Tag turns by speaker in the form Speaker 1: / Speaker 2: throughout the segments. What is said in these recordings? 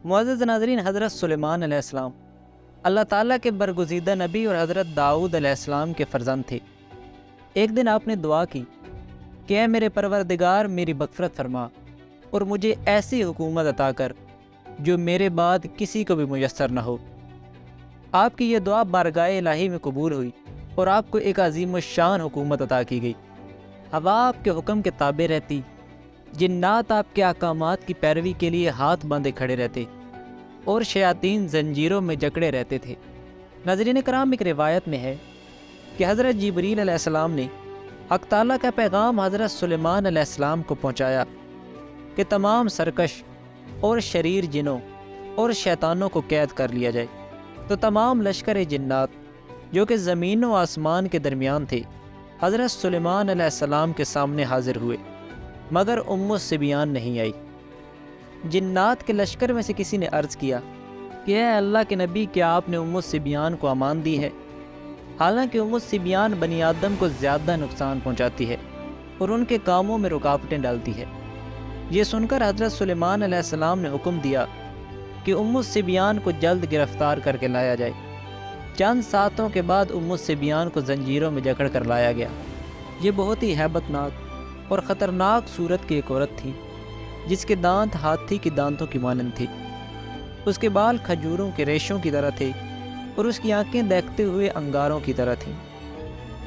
Speaker 1: معزز ناظرین، حضرت سلیمان علیہ السلام اللہ تعالیٰ کے برگزیدہ نبی اور حضرت داؤد علیہ السلام کے فرزند تھے۔ ایک دن آپ نے دعا کی کہ اے میرے پروردگار، میری مغفرت فرما اور مجھے ایسی حکومت عطا کر جو میرے بعد کسی کو بھی میسر نہ ہو۔ آپ کی یہ دعا بارگاہ الہی میں قبول ہوئی اور آپ کو ایک عظیم الشان حکومت عطا کی گئی۔ ہوا آپ کے حکم کے تابع رہتی، جنات آپ کے احکامات کی پیروی کے لیے ہاتھ باندھے کھڑے رہتے اور شیاطین زنجیروں میں جکڑے رہتے تھے۔ ناظرین کرام، ایک روایت میں ہے کہ حضرت جبریل علیہ السلام نے حق تعالیٰ کا پیغام حضرت سلیمان علیہ السلام کو پہنچایا کہ تمام سرکش اور شریر جنوں اور شیطانوں کو قید کر لیا جائے۔ تو تمام لشکر جنات جو کہ زمین و آسمان کے درمیان تھے حضرت سلیمان علیہ السلام کے سامنے حاضر ہوئے، مگر ام الصبیان نہیں آئی۔ جنات کے لشکر میں سے کسی نے عرض کیا کہ اے اللہ کے نبی، کیا آپ نے ام الصبیان کو امان دی ہے؟ حالانکہ ام الصبیان بنی آدم کو زیادہ نقصان پہنچاتی ہے اور ان کے کاموں میں رکاوٹیں ڈالتی ہے۔ یہ سن کر حضرت سلیمان علیہ السلام نے حکم دیا کہ ام الصبیان کو جلد گرفتار کر کے لایا جائے۔ چند ساعتوں کے بعد ام الصبیان کو زنجیروں میں جکڑ کر لایا گیا۔ یہ بہت ہی ہیبت ناک اور خطرناک صورت کی ایک عورت تھی، جس کے دانت ہاتھی کی دانتوں کی مانند تھی۔ اس کے بال کھجوروں کے ریشوں کی طرح تھے اور اس کی آنکھیں دیکھتے ہوئے انگاروں کی طرح تھیں۔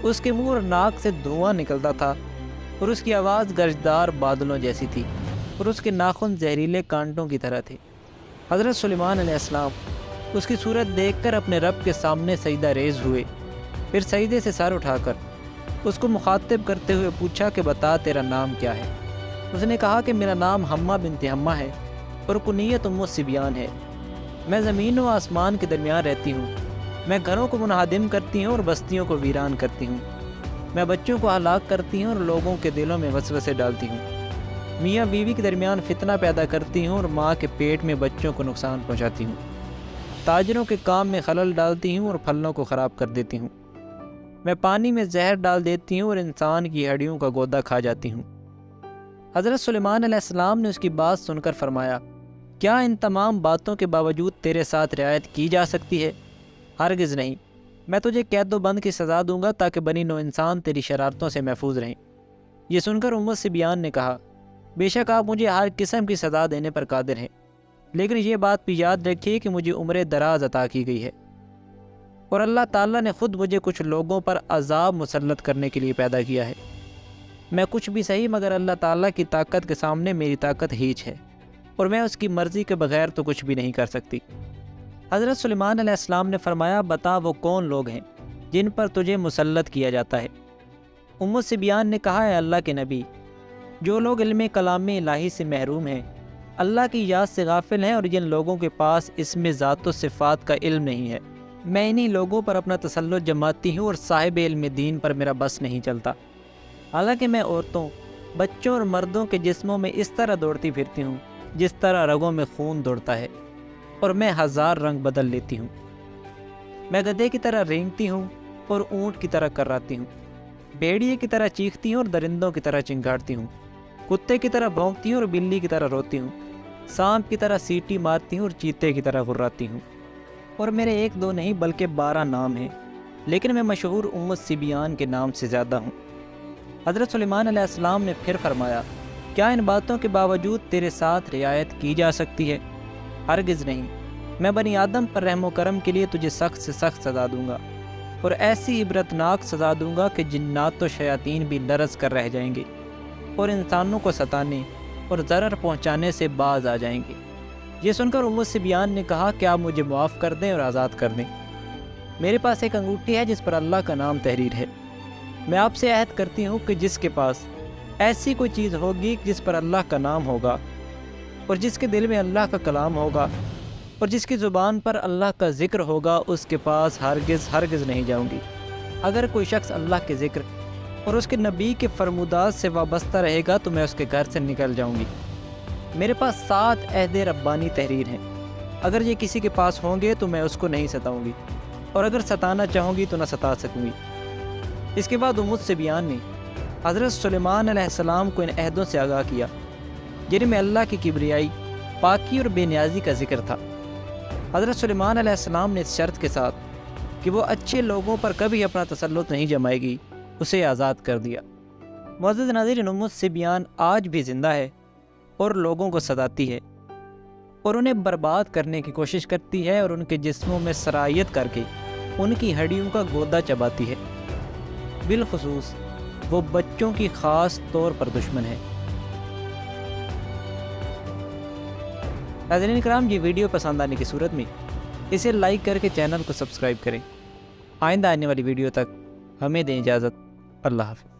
Speaker 1: اس کے منہ اور ناک سے دھواں نکلتا تھا اور اس کی آواز گرجدار بادلوں جیسی تھی اور اس کے ناخن زہریلے کانٹوں کی طرح تھے۔ حضرت سلیمان علیہ السلام اس کی صورت دیکھ کر اپنے رب کے سامنے سجدہ ریز ہوئے، پھر سجدے سے سر اٹھا کر اس کو مخاطب کرتے ہوئے پوچھا کہ بتا تیرا نام کیا ہے؟ اس نے کہا کہ میرا نام حمہ بنت حمہ ہے اور کنیت ام الصبیان ہے۔ میں زمین و آسمان کے درمیان رہتی ہوں، میں گھروں کو منہدم کرتی ہوں اور بستیوں کو ویران کرتی ہوں، میں بچوں کو ہلاک کرتی ہوں اور لوگوں کے دلوں میں وسوسے ڈالتی ہوں، میاں بیوی کے درمیان فتنہ پیدا کرتی ہوں اور ماں کے پیٹ میں بچوں کو نقصان پہنچاتی ہوں، تاجروں کے کام میں خلل ڈالتی ہوں اور پھلوں کو خراب کر دیتی ہوں، میں پانی میں زہر ڈال دیتی ہوں اور انسان کی ہڈیوں کا گودا کھا جاتی ہوں۔ حضرت سلیمان علیہ السلام نے اس کی بات سن کر فرمایا، کیا ان تمام باتوں کے باوجود تیرے ساتھ رعایت کی جا سکتی ہے؟ ہرگز نہیں، میں تجھے قید و بند کی سزا دوں گا تاکہ بنی نوع انسان تیری شرارتوں سے محفوظ رہیں۔ یہ سن کر ام الصبیان نے کہا، بے شک آپ مجھے ہر قسم کی سزا دینے پر قادر ہیں، لیکن یہ بات بھی یاد رکھیے کہ مجھے عمر دراز عطا کی گئی ہے اور اللہ تعالیٰ نے خود مجھے کچھ لوگوں پر عذاب مسلط کرنے کے لیے پیدا کیا ہے۔ میں کچھ بھی صحیح، مگر اللہ تعالیٰ کی طاقت کے سامنے میری طاقت ہیچ ہے اور میں اس کی مرضی کے بغیر تو کچھ بھی نہیں کر سکتی۔ حضرت سلیمان علیہ السلام نے فرمایا، بتا وہ کون لوگ ہیں جن پر تجھے مسلط کیا جاتا ہے؟ ام الصبیان نے کہا، اے اللہ کے نبی، جو لوگ علم کلام الہی سے محروم ہیں، اللہ کی یاد سے غافل ہیں اور جن لوگوں کے پاس اسم ذات و صفات کا علم نہیں ہے، میں انہی لوگوں پر اپنا تسلط جماتی ہوں اور صاحب علم دین پر میرا بس نہیں چلتا۔ حالانکہ میں عورتوں، بچوں اور مردوں کے جسموں میں اس طرح دوڑتی پھرتی ہوں جس طرح رگوں میں خون دوڑتا ہے، اور میں ہزار رنگ بدل لیتی ہوں۔ میں گدھے کی طرح رینگتی ہوں اور اونٹ کی طرح کراتی ہوں، بھیڑیے کی طرح چیختی ہوں اور درندوں کی طرح چنگھاڑتی ہوں، کتے کی طرح بھونکتی ہوں اور بلی کی طرح روتی ہوں، سانپ کی طرح سیٹی مارتی ہوں اور چیتے کی طرح غراتی ہوں، اور میرے ایک دو نہیں بلکہ 12 نام ہیں، لیکن میں مشہور ام الصبیان کے نام سے زیادہ ہوں۔ حضرت سلیمان علیہ السلام نے پھر فرمایا، کیا ان باتوں کے باوجود تیرے ساتھ رعایت کی جا سکتی ہے؟ ہرگز نہیں، میں بنی آدم پر رحم و کرم کے لیے تجھے سخت سے سخت سزا دوں گا اور ایسی عبرتناک سزا دوں گا کہ جنات و شیاطین بھی لرز کر رہ جائیں گے اور انسانوں کو ستانے اور ضرر پہنچانے سے باز آ جائیں گے۔ یہ سن کر ام الصبیان نے کہا کہ آپ مجھے معاف کر دیں اور آزاد کر دیں۔ میرے پاس ایک انگوٹھی ہے جس پر اللہ کا نام تحریر ہے۔ میں آپ سے عہد کرتی ہوں کہ جس کے پاس ایسی کوئی چیز ہوگی جس پر اللہ کا نام ہوگا اور جس کے دل میں اللہ کا کلام ہوگا اور جس کی زبان پر اللہ کا ذکر ہوگا، اس کے پاس ہرگز نہیں جاؤں گی۔ اگر کوئی شخص اللہ کے ذکر اور اس کے نبی کے فرمودات سے وابستہ رہے گا تو میں اس کے گھر سے نکل جاؤں گی۔ میرے پاس 7 عہد ربانی تحریر ہیں، اگر یہ کسی کے پاس ہوں گے تو میں اس کو نہیں ستاؤں گی، اور اگر ستانا چاہوں گی تو نہ ستا سکوں گی۔ اس کے بعد ام الصبیان نے حضرت سلیمان علیہ السلام کو ان عہدوں سے آگاہ کیا جن میں اللہ کی کبریائی پاکی اور بے نیازی کا ذکر تھا۔ حضرت سلیمان علیہ السلام نے اس شرط کے ساتھ کہ وہ اچھے لوگوں پر کبھی اپنا تسلط نہیں جمائے گی، اسے آزاد کر دیا۔ معزز ناظرین، سے بیان آج بھی زندہ ہے اور لوگوں کو ستاتی ہے اور انہیں برباد کرنے کی کوشش کرتی ہے اور ان کے جسموں میں سرایت کر کے ان کی ہڈیوں کا گودا چباتی ہے۔ بالخصوص وہ بچوں کی خاص طور پر دشمن ہے۔ ناظرین کرام، یہ ویڈیو پسند آنے کی صورت میں اسے لائک کر کے چینل کو سبسکرائب کریں۔ آئندہ آنے والی ویڈیو تک ہمیں دیں اجازت۔ اللہ حافظ۔